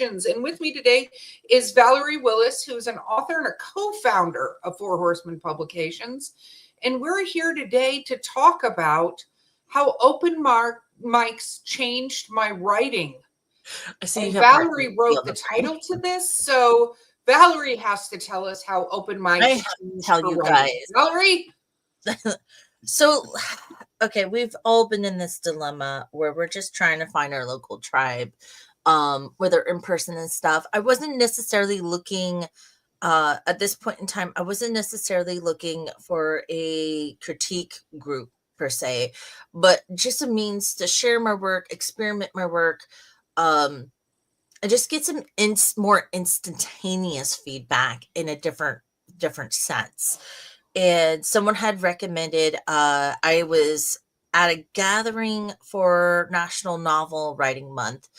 And with me today is Valerie Willis, who's an author and a co-founder of Four Horsemen Publications. And we're here today to talk about how open mics changed my writing. I see you And have part Valerie B wrote on the the brain. title to this, so Valerie has to tell us how open I mics have to changed tell her you writing. guys. Valerie? So, okay, we've all been in this dilemma where we're just trying to find our local tribe, whether in person and stuff. I wasn't necessarily looking, at this point in time, I wasn't necessarily looking for a critique group per se, but just a means to share my work, experiment my work, um, and just get some more instantaneous feedback in a different sense. And someone had recommended, I was at a gathering for National Novel Writing Month,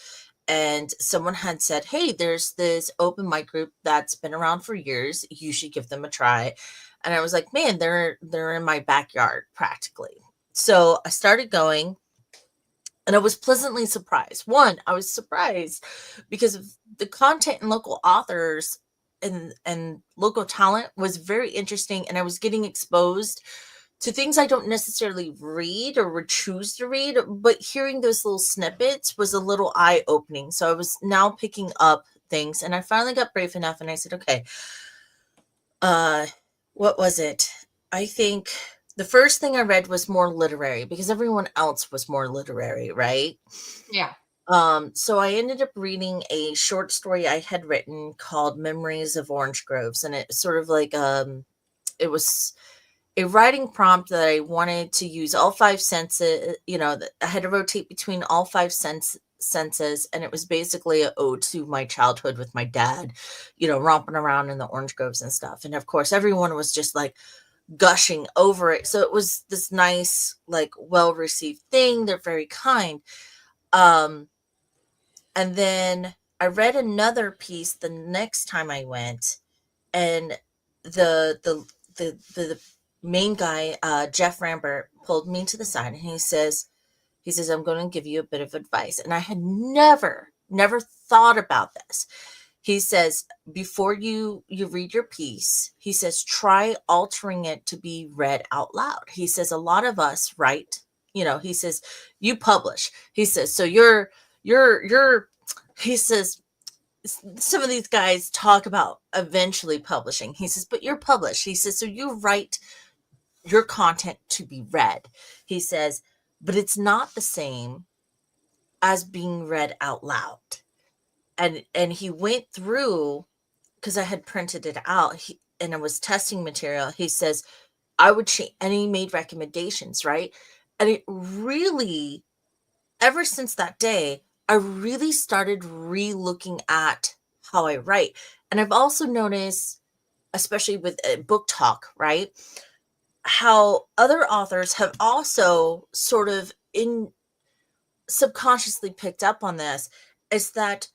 and someone had said, hey, there's this open mic group that's been around for years, you should give them a try. And I was like, man, they're in my backyard practically. So I started going, and I was pleasantly surprised. One, I was surprised because of the content and local authors and local talent was very interesting, and I was getting exposed to things I don't necessarily read or would choose to read, but hearing those little snippets was a little eye opening. So I was now picking up things, and I finally got brave enough, and I said, okay, what was it? I think the first thing I read was more literary because everyone else was more literary, right? Yeah. So I ended up reading a short story I had written called Memories of Orange Groves, and it's sort of like it was a writing prompt that I wanted to use all five senses. I had to rotate between all five senses, and it was basically an ode to my childhood with my dad, romping around in the orange groves and stuff. And of course, everyone was just like gushing over it. So it was this nice, like, well received thing. They're very kind. Um, and then I read another piece the next time I went, and the main guy, Jeff Rambert, pulled me to the side, and he says, I'm going to give you a bit of advice. And I had never thought about this. He says, before you read your piece, he says, try altering it to be read out loud. He says, a lot of us write, he says, you publish. He says, so he says, some of these guys talk about eventually publishing. He says, but you're published. He says, so you write your content to be read. He says, but it's not the same as being read out loud. And he went through, because I had printed it out, and it was testing material. He says, I would change, and he made recommendations, right? And it really, ever since that day, I really started re-looking at how I write. And I've also noticed, especially with book talk, right, how other authors have also sort of subconsciously picked up on this, is that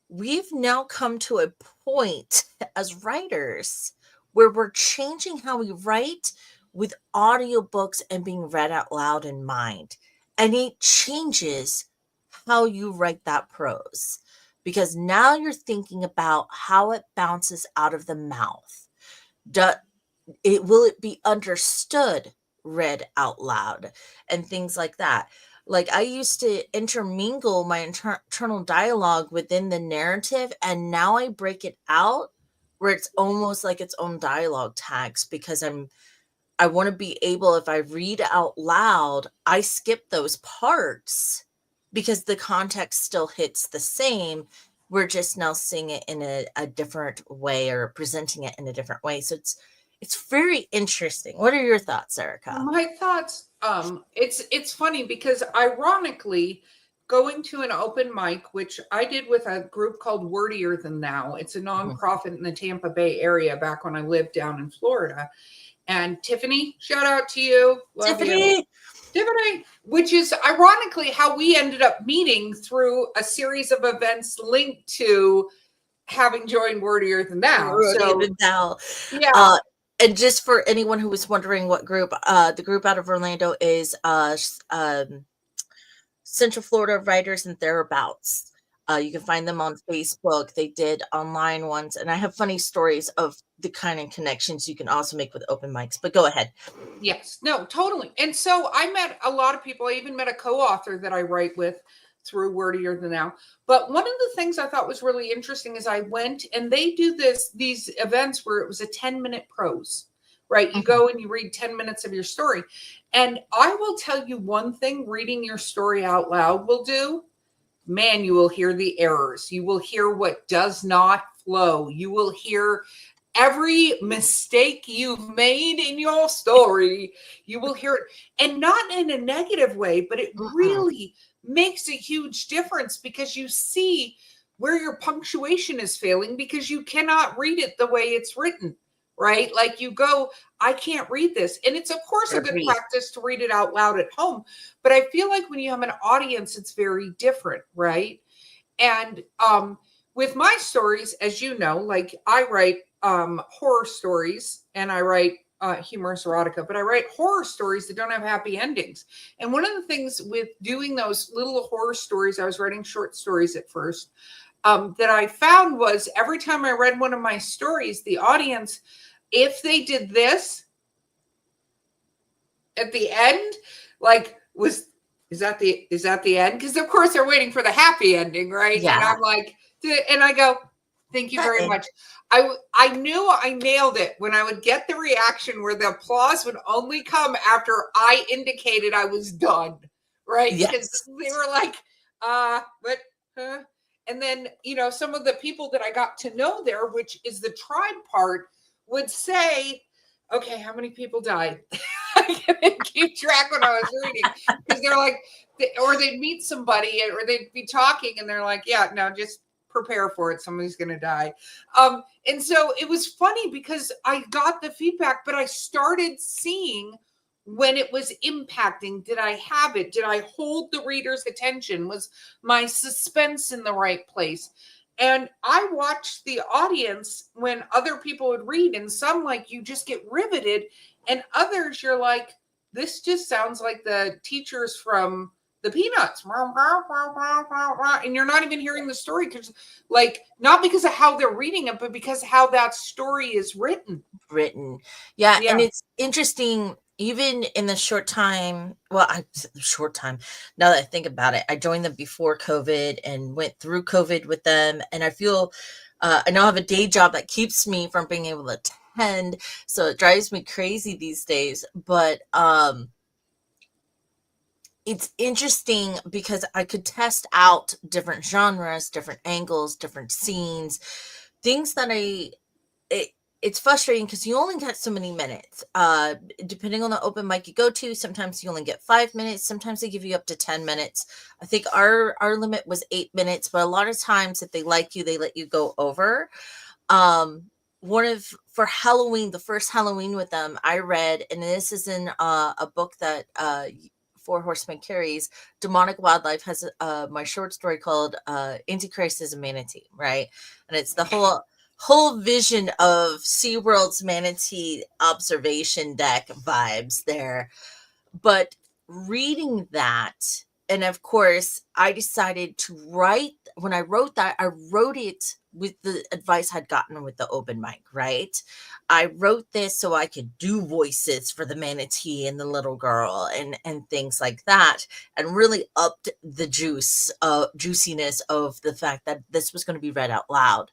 we've now come to a point as writers where we're changing how we write with audiobooks and being read out loud in mind. And it changes how you write that prose, because now you're thinking about how it bounces out of the mouth. Will it be understood read out loud, and things like that. Like, I used to intermingle my internal dialogue within the narrative, and now I break it out where it's almost like its own dialogue tags, because I want to be able, if I read out loud, I skip those parts because the context still hits the same. We're just now seeing it in a different way, or presenting it in a different way. So it's very interesting. What are your thoughts, Erica? My thoughts, it's funny because ironically, going to an open mic, which I did with a group called Wordier Than Thou. It's a nonprofit in the Tampa Bay area back when I lived down in Florida. And Tiffany, shout out to you. Love Tiffany. you. Tiffany, which is ironically how we ended up meeting through a series of events linked to having joined Wordier Than Thou. Yeah. And just for anyone who was wondering what group, the group out of Orlando is Central Florida Writers and Thereabouts. You can find them on Facebook. They did online ones, and I have funny stories of the kind of connections you can also make with open mics. But go ahead. Yes, no, totally. And so I met a lot of people. I even met a co-author that I write with through Wordier Than Now. But one of the things I thought was really interesting is I went and they do these events where it was a 10-minute prose, right? You go and you read 10 minutes of your story. And I will tell you one thing reading your story out loud will do. Man, you will hear the errors. You will hear what does not flow. You will hear every mistake you've made in your story. You will hear it, and not in a negative way, but it really makes a huge difference because you see where your punctuation is failing because you cannot read it the way it's written, right? Like you go, I can't read this. And it's, of course, a good practice to read it out loud at home. But I feel like when you have an audience, it's very different, right? And with my stories, as you know, like I write horror stories and I write humorous erotica, but I write horror stories that don't have happy endings. And one of the things with doing those little horror stories, I was writing short stories at first, that I found was every time I read one of my stories, the audience, if they did this at the end, like is that the end? Because of course they're waiting for the happy ending, right? Yeah. And I'm like, and I go, thank you very much. I knew I nailed it when I would get the reaction where the applause would only come after I indicated I was done, right? Yes. Because they were like, what? And then, you know, some of the people that I got to know there, which is the tribe part, would say, okay, how many people died? I couldn't keep track when I was reading because they're like, or they'd meet somebody or they'd be talking and they're like, yeah, no, just prepare for it. Somebody's going to die. And so it was funny because I got the feedback, but I started seeing when it was impacting. Did I have it? Did I hold the reader's attention? Was my suspense in the right place? And I watched the audience when other people would read, and some like you just get riveted, and others you're like, this just sounds like the teachers from the Peanuts, and you're not even hearing the story because, like, not because of how they're reading it, but because how that story is written. Yeah. And it's interesting. Even in the short time, now that I think about it, I joined them before COVID and went through COVID with them. And I feel, I now have a day job that keeps me from being able to attend. So it drives me crazy these days. But it's interesting because I could test out different genres, different angles, different scenes, things that it's frustrating because you only get so many minutes. Depending on the open mic you go to, sometimes you only get 5 minutes. Sometimes they give you up to 10 minutes. I think our limit was 8 minutes, but a lot of times if they like you, they let you go over. For Halloween, the first Halloween with them, I read, and this is in a book that Four Horsemen carries. Demonic Wildlife has my short story called Antichrist is a Manatee, right? And it's the whole vision of SeaWorld's manatee observation deck vibes there. But reading that, and of course, I decided to write, when I wrote that, I wrote it with the advice I'd gotten with the open mic, right? I wrote this so I could do voices for the manatee and the little girl and things like that, and really upped the juiciness of the fact that this was going to be read out loud.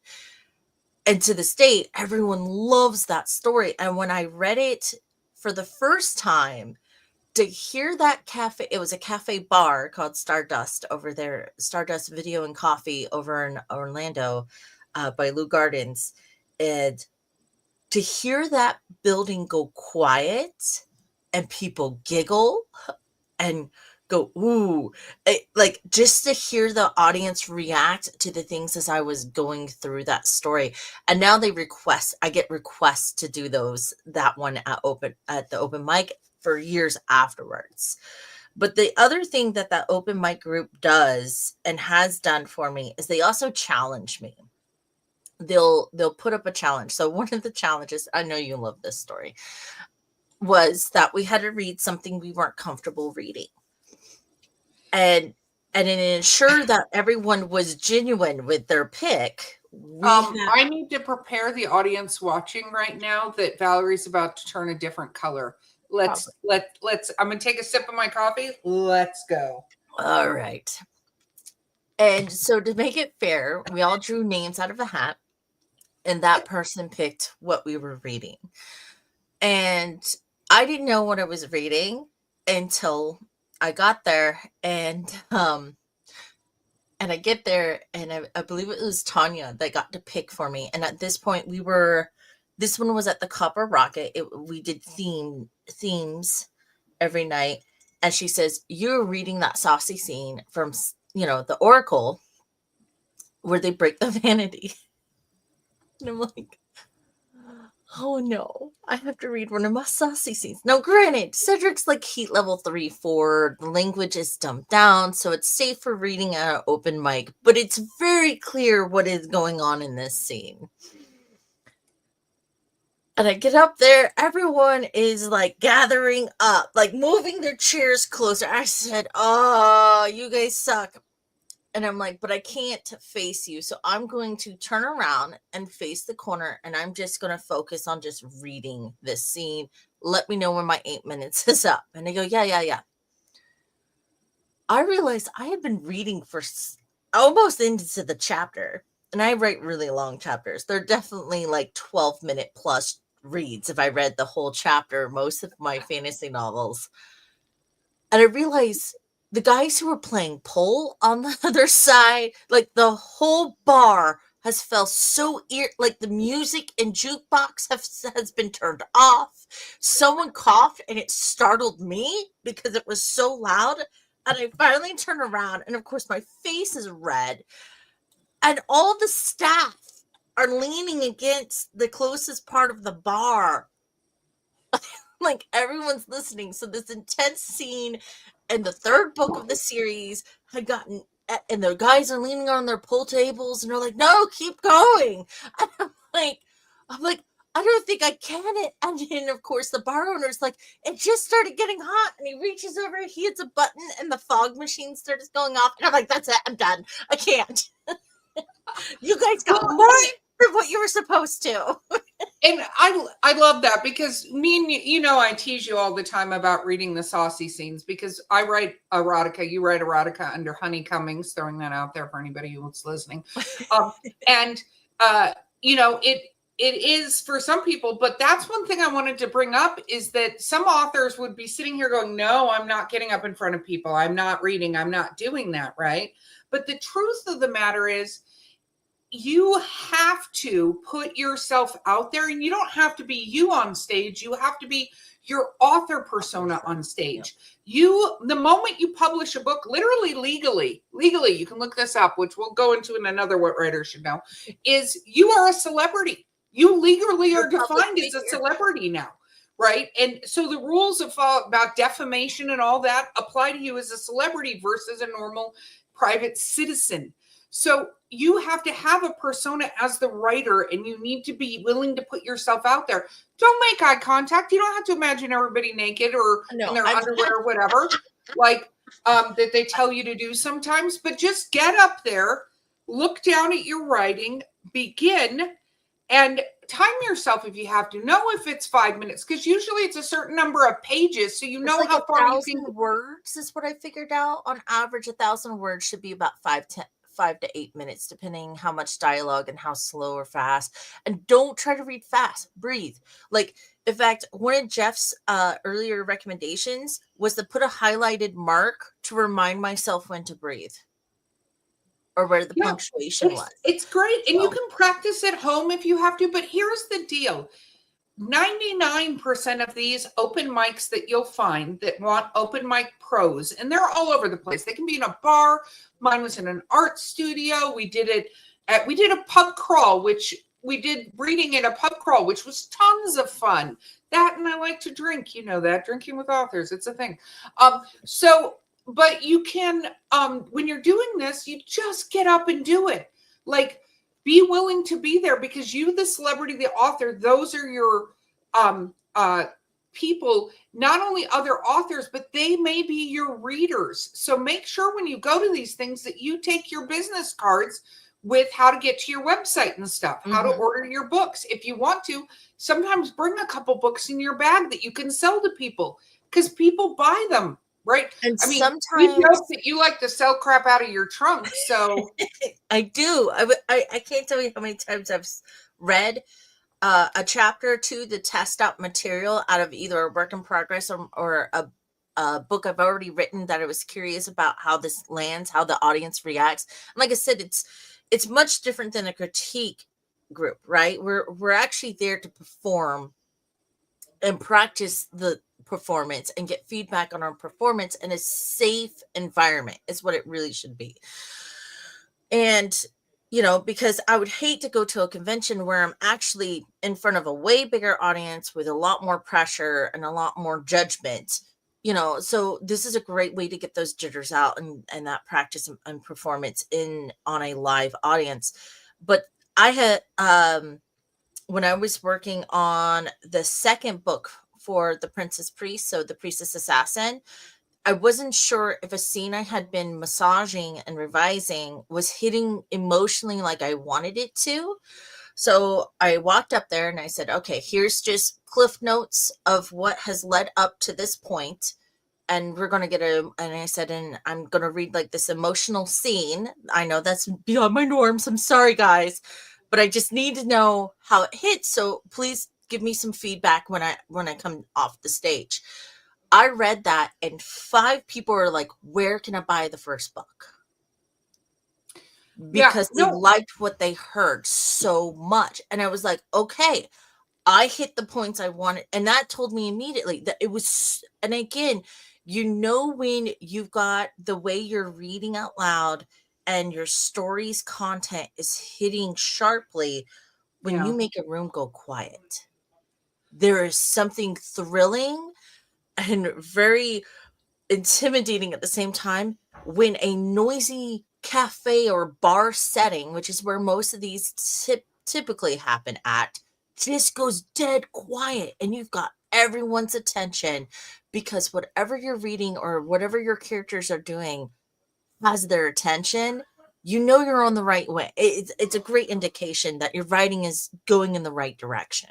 And to this day, everyone loves that story. And when I read it for the first time, to hear that cafe, it was a cafe bar called Stardust over there, Stardust Video and Coffee over in Orlando by Lou Gardens. And to hear that building go quiet and people giggle and go, ooh, like just to hear the audience react to the things as I was going through that story. And now I get requests to do that one at the open mic for years afterwards. But the other thing that open mic group does and has done for me is they also challenge me. They'll put up a challenge. So one of the challenges, I know you love this story, was that we had to read something we weren't comfortable reading. And and to ensure that everyone was genuine with their pick, I need to prepare the audience watching right now that Valerie's about to turn a different color. Let's I'm gonna take a sip of my coffee. Let's go. All right. And so to make it fair, we all drew names out of a hat, and that person picked what we were reading. And I didn't know what I was reading until I got there, and I get there, and I believe it was Tanya that got to pick for me. And at this point, this one was at the Copper Rocket. We did themes every night, and she says, "You're reading that saucy scene from the Oracle, where they break the vanity." And I'm like, oh no, I have to read one of my saucy scenes. Now, granted, Cedric's like heat level 3-4. The language is dumbed down, so it's safe for reading at an open mic, but it's very clear what is going on in this scene. And I get up there, everyone is like gathering up, like moving their chairs closer. I said, "Oh, you guys suck." And I'm like, "But I can't face you. So I'm going to turn around and face the corner, and I'm just going to focus on just reading this scene. Let me know when my 8 minutes is up." And they go, yeah. I realized I had been reading for almost into the chapter. And I write really long chapters. They're definitely like 12-minute plus reads if I read the whole chapter, most of my fantasy novels. And I realized the guys who were playing pole on the other side, like the whole bar has felt so like the music and jukebox has been turned off. Someone coughed and it startled me because it was so loud. And I finally turn around, and of course my face is red. And all the staff are leaning against the closest part of the bar. Like everyone's listening. So this intense scene in the third book of the series had gotten, and the guys are leaning on their pool tables, and they're like, "No, keep going." And I'm like, "I don't think I can it." And then of course the bar owner's like, "It just started getting hot," and he reaches over, he hits a button, and the fog machine starts going off. And I'm like, "That's it, I'm done. I can't." You guys got more than what you were supposed to. And I love that, because me and you, I tease you all the time about reading the saucy scenes, because I write erotica. You write erotica under Honey Cummings, throwing that out there for anybody who's listening. And it is for some people, but that's one thing I wanted to bring up, is that some authors would be sitting here going, "No, I'm not getting up in front of people. I'm not reading. I'm not doing that." Right. But the truth of the matter is, you have to put yourself out there, and you don't have to be you on stage. You have to be your author persona on stage. The moment you publish a book, literally legally, you can look this up, which we'll go into in another What Writers Should Know, is you are a celebrity. You legally are defined as a celebrity now. Right. And so the rules about defamation and all that apply to you as a celebrity versus a normal private citizen. So you have to have a persona as the writer, and you need to be willing to put yourself out there. Don't make eye contact. You don't have to imagine everybody naked or in their underwear or whatever, like that they tell you to do sometimes. But just get up there, look down at your writing, begin, and time yourself if you have to. Know if it's 5 minutes, because usually it's a certain number of pages, so you know like how far you can. Words is what I figured out. On average, 1,000 words should be about 5 to 8 minutes, depending how much dialogue and how slow or fast. And don't try to read fast. Breathe. Like, in fact, one of Jeff's earlier recommendations was to put a highlighted mark to remind myself when to breathe, or where the punctuation was. It's great. And you can practice at home if you have to. But here's the deal. 99% of these open mics that you'll find that want open mic pros, and they're all over the place. They can be in a bar. Mine was in an art studio. We did a pub crawl, which we did reading in a pub crawl, which was tons of fun. That, and I like to drink, that drinking with authors, it's a thing. But you can, when you're doing this, you just get up and do it. Like, be willing to be there, because you, the celebrity, the author, those are your people, not only other authors, but they may be your readers. So make sure when you go to these things that you take your business cards with how to get to your website and stuff, how to order your books. If you want to, sometimes bring a couple books in your bag that you can sell to people, because people buy them, right? And I mean, sometimes we know that you like to sell crap out of your trunk, so I do. I can't tell you how many times I've read a chapter or two to test out material out of either a work in progress or a book I've already written that I was curious about how this lands, how the audience reacts. And like I said, it's much different than a critique group, right? We're actually there to perform and practice the performance and get feedback on our performance in a safe environment is what it really should be. And because I would hate to go to a convention where I'm actually in front of a way bigger audience with a lot more pressure and a lot more judgment, so this is a great way to get those jitters out and that practice and performance on a live audience. But I had, when I was working on the second book for The Princess Priest, so The Priestess Assassin, I wasn't sure if a scene I had been massaging and revising was hitting emotionally like I wanted it to. So I walked up there and I said, okay, here's just cliff notes of what has led up to this point. And we're going to and I said, and I'm going to read like this emotional scene. I know that's beyond my norms. I'm sorry, guys, but I just need to know how it hits. So please give me some feedback when I come off the stage. I read that and 5 people were like, where can I buy the first book? Because they liked what they heard so much. And I was like, okay, I hit the points I wanted. And that told me immediately that it was, and again, when you've got the way you're reading out loud and your story's content is hitting sharply when you make a room go quiet. There is something thrilling and very intimidating at the same time when a noisy cafe or bar setting, which is where most of these typically happen at, just goes dead quiet and you've got everyone's attention because whatever you're reading or whatever your characters are doing has their attention. You're on the right way. It's a great indication that your writing is going in the right direction.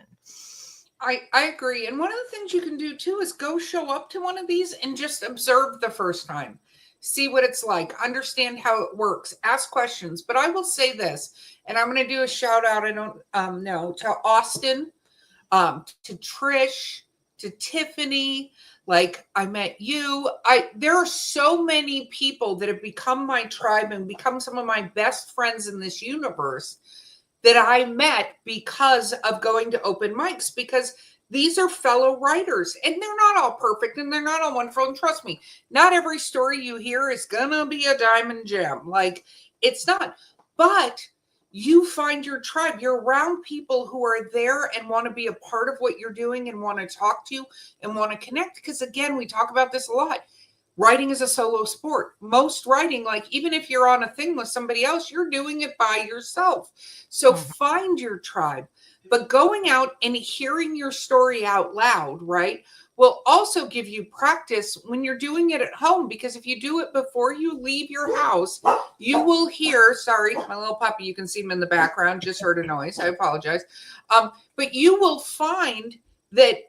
I agree. And one of the things you can do too is go show up to one of these and just observe the first time. See what it's like. Understand how it works. Ask questions. But I will say this, and I'm going to do a shout out. I don't know, to Austin, to Trish, to Tiffany. Like, I met you. There are so many people that have become my tribe and become some of my best friends in this universe that I met because of going to open mics, because these are fellow writers and they're not all perfect and they're not all wonderful. And trust me, not every story you hear is going to be a diamond gem. Like, it's not, but you find your tribe. You're around people who are there and want to be a part of what you're doing and want to talk to you and want to connect. Because again, we talk about this a lot. Writing is a solo sport. Most writing, like even if you're on a thing with somebody else, you're doing it by yourself. So find your tribe. But going out and hearing your story out loud, right, will also give you practice when you're doing it at home. Because if you do it before you leave your house, you will hear, sorry, my little puppy, you can see him in the background, just heard a noise. I apologize. But you will find that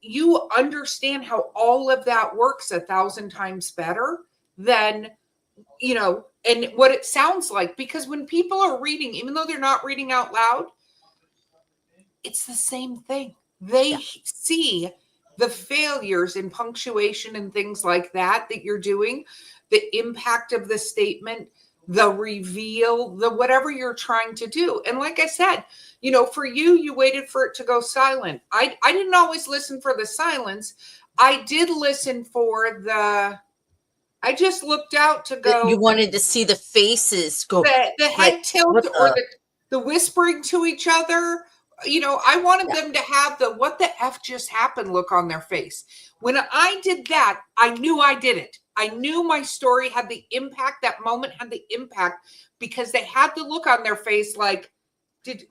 you understand how all of that works 1,000 times better than, and what it sounds like. Because when people are reading, even though they're not reading out loud, it's the same thing. They see the failures in punctuation and things like that you're doing, the impact of the statement, the reveal, the whatever you're trying to do. And like I said, for you waited for it to go silent. I didn't always listen for the silence. I did listen for I just looked out to go. You wanted to see the faces go. The head tilt or the whispering to each other. I wanted them to have the what the F just happened look on their face. When I did that, I knew I did it. I knew my story had the impact. That moment had the impact because they had the look on their face like, did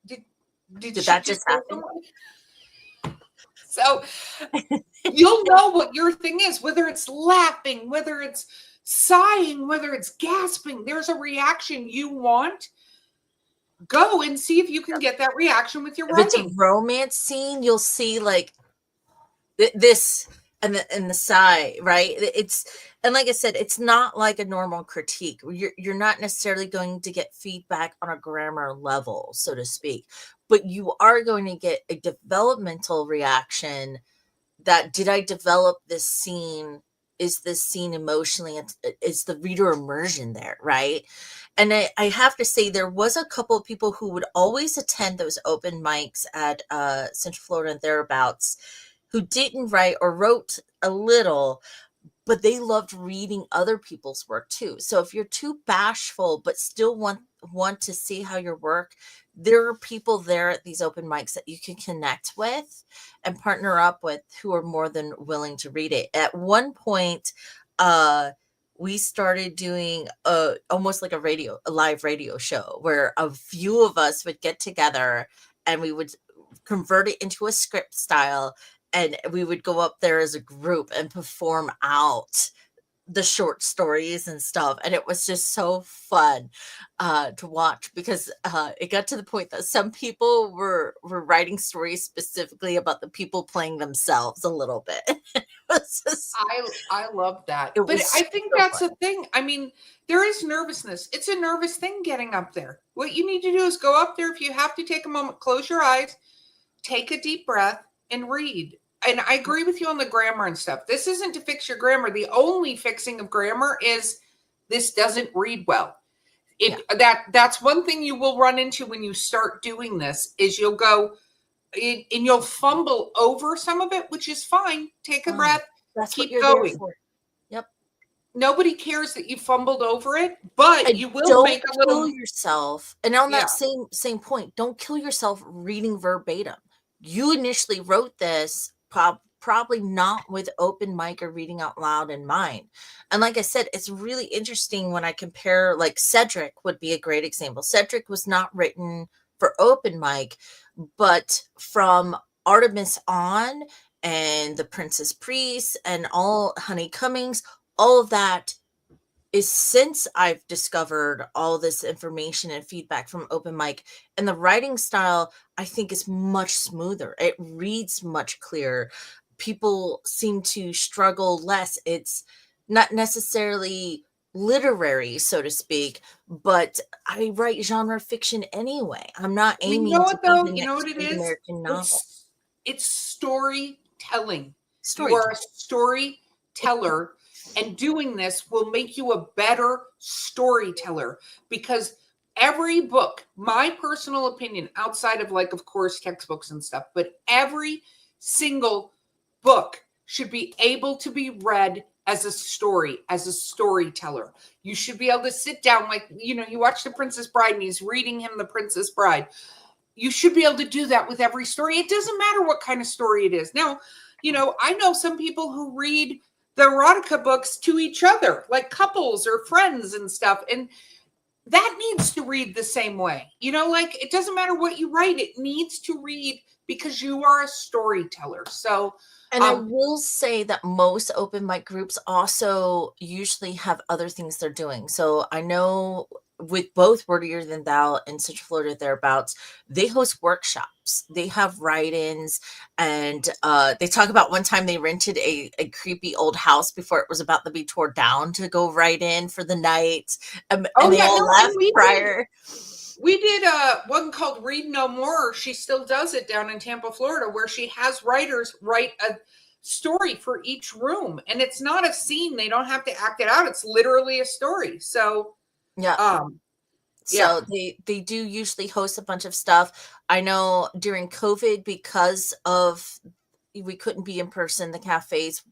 that just happen? So you'll know what your thing is, whether it's laughing, whether it's sighing, whether it's gasping. There's a reaction you want. Go and see if you can get that reaction with your If it's a writing. romance scene, you'll see like this and the sigh, right? It's, and like I said, it's not like a normal critique. You're not necessarily going to get feedback on a grammar level, so to speak, but you are going to get a developmental reaction that, did I develop this scene? Is this scene emotionally, is the reader immersion there, right? And I have to say, there was a couple of people who would always attend those open mics at Central Florida and thereabouts, who didn't write or wrote a little, but they loved reading other people's work too. So if you're too bashful but still want to see how your work, there are people there at these open mics that you can connect with and partner up with, who are more than willing to read it. At one point, we started doing almost like a live radio show, where a few of us would get together and we would convert it into a script style, and we would go up there as a group and perform out the short stories and stuff. And it was just so fun to watch, because it got to the point that some people were writing stories specifically about the people playing themselves a little bit. It was just, I love that. it But was I think so that's fun. the thing. I mean, there is nervousness. It's a nervous thing getting up there. What you need to do is go up there. If you have to take a moment, close your eyes, take a deep breath, and read. And I agree with you on the grammar and stuff. This isn't to fix your grammar. The only fixing of grammar is this doesn't read well. That's one thing you will run into when you start doing this, is you'll go and you'll fumble over some of it, which is fine. Take a breath, That's what keep you're going. there for. Yep. Nobody cares that you fumbled over it, but And you will don't make a kill little. yourself. And on Yeah. that same point, don't kill yourself reading verbatim. You initially wrote this probably not with open mic or reading out loud in mind. And like I said, it's really interesting when I compare, like Cedric would be a great example. Cedric was not written for open mic, but from Artemis on, and The Princess Priest, and all Honey Cummings, all of that is since I've discovered all this information and feedback from open mic. And the writing style, I think, is much smoother. It reads much clearer. People seem to struggle less. It's not necessarily literary, so to speak, but I write genre fiction anyway. I'm not You aiming know to what be though? the You know next what it great is? American novel. It's storytelling. You Story. are a storyteller, and doing this will make you a better storyteller, because every book, my personal opinion, outside of, like, of course, textbooks and stuff, but every single book should be able to be read as a story, as a storyteller. You should be able to sit down, like, you watch The Princess Bride and he's reading him The Princess Bride. You should be able to do that with every story. It doesn't matter what kind of story it is. Now, I know some people who read the erotica books to each other, like couples or friends and stuff. And that needs to read the same way. Like, it doesn't matter what you write, it needs to read because you are a storyteller. So, and I will say that most open mic groups also usually have other things they're doing. So I know with both Wordier Than Thou and Central Florida thereabouts, they host workshops. They have write-ins, and they talk about one time they rented a creepy old house before it was about to be torn down to go write in for the night. And they all left prior. We did one called Read No More. She still does it down in Tampa, Florida, where she has writers write a story for each room. And it's not a scene. They don't have to act it out. It's literally a story. So, yeah. Yeah. So they do usually host a bunch of stuff. I know during COVID, because of we couldn't be in person, the cafes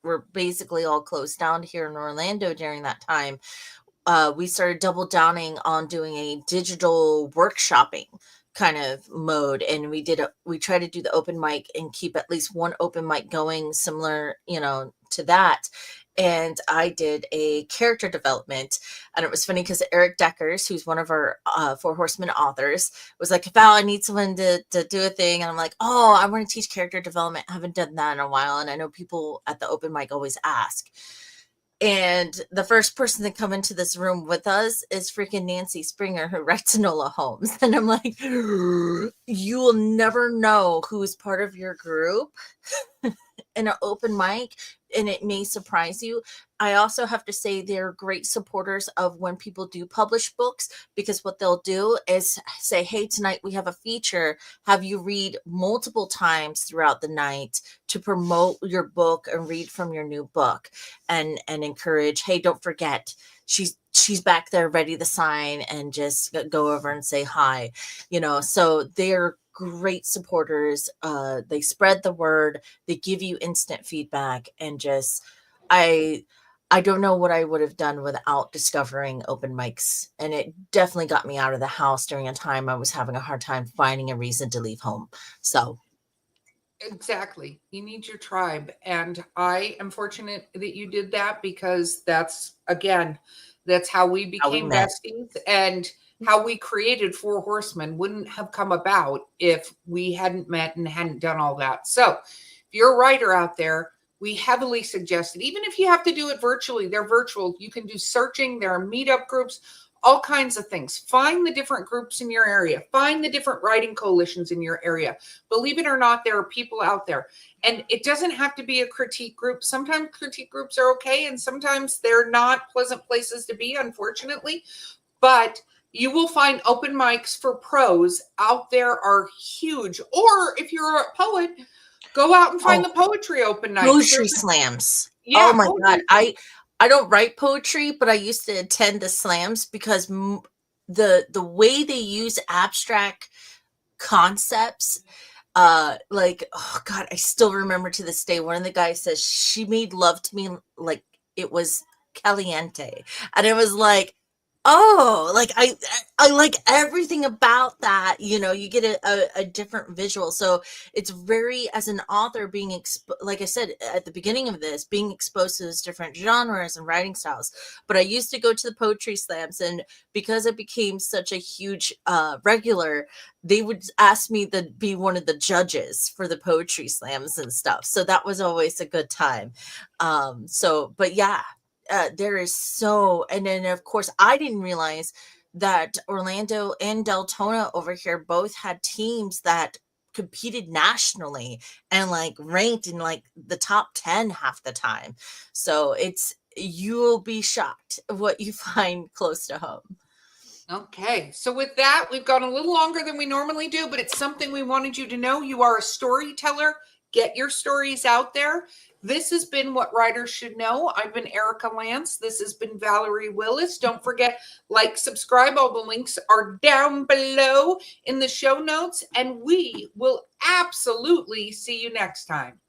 were basically all closed down here in Orlando during that time. We started double downing on doing a digital workshopping kind of mode, and we try to do the open mic and keep at least one open mic going, similar to that. and I did a character development. And it was funny because Eric Deckers, who's one of our Four Horsemen authors, was like, Val, I need someone to do a thing. And I'm like, oh, I want to teach character development. I haven't done that in a while. And I know people at the open mic always ask. And the first person to come into this room with us is freaking Nancy Springer, who writes Enola Holmes. And I'm like, you will never know who is part of your group in an open mic, and it may surprise you. I also have to say they're great supporters of when people do publish books, because what they'll do is say, hey, tonight we have a feature, have you read multiple times throughout the night to promote your book and read from your new book, and encourage, hey, don't forget, she's back there ready to sign, and just go over and say hi, so they're great supporters. They spread the word, they give you instant feedback, and just I don't know what I would have done without discovering open mics, and it definitely got me out of the house during a time I was having a hard time finding a reason to leave home. So exactly, you need your tribe, and I am fortunate that you did that, because that's how we became besties, and how we created Four Horsemen wouldn't have come about if we hadn't met and hadn't done all that. So if you're a writer out there, we heavily suggest it. Even if you have to do it virtually, they're virtual. You can do searching. There are meetup groups, all kinds of things. Find the different groups in your area. Find the different writing coalitions in your area. Believe it or not, there are people out there. And it doesn't have to be a critique group. Sometimes critique groups are okay, and sometimes they're not pleasant places to be, unfortunately. But you will find open mics for prose out there are huge. Or if you're a poet, go out and find the poetry open nights. Poetry slams. Yeah, oh my God. I don't write poetry, but I used to attend the slams because the way they use abstract concepts, like, oh God, I still remember to this day, one of the guys says, she made love to me like it was caliente. And it was like, oh, like I like everything about that. You get a different visual. So it's very, as an author, being like I said at the beginning of this, being exposed to those different genres and writing styles. But I used to go to the poetry slams, and because it became such a huge regular, they would ask me to be one of the judges for the poetry slams and stuff. So that was always a good time. But yeah. There is and then of course I didn't realize that Orlando and Deltona over here both had teams that competed nationally and like ranked in like the top 10 half the time. So you'll be shocked what you find close to home. Okay, so with that, we've gone a little longer than we normally do, but it's something we wanted you to know. You are a storyteller. Get your stories out there. This has been What Writers Should Know. I've been Erica Lance. This has been Valerie Willis. Don't forget, like, subscribe. All the links are down below in the show notes, and we will absolutely see you next time.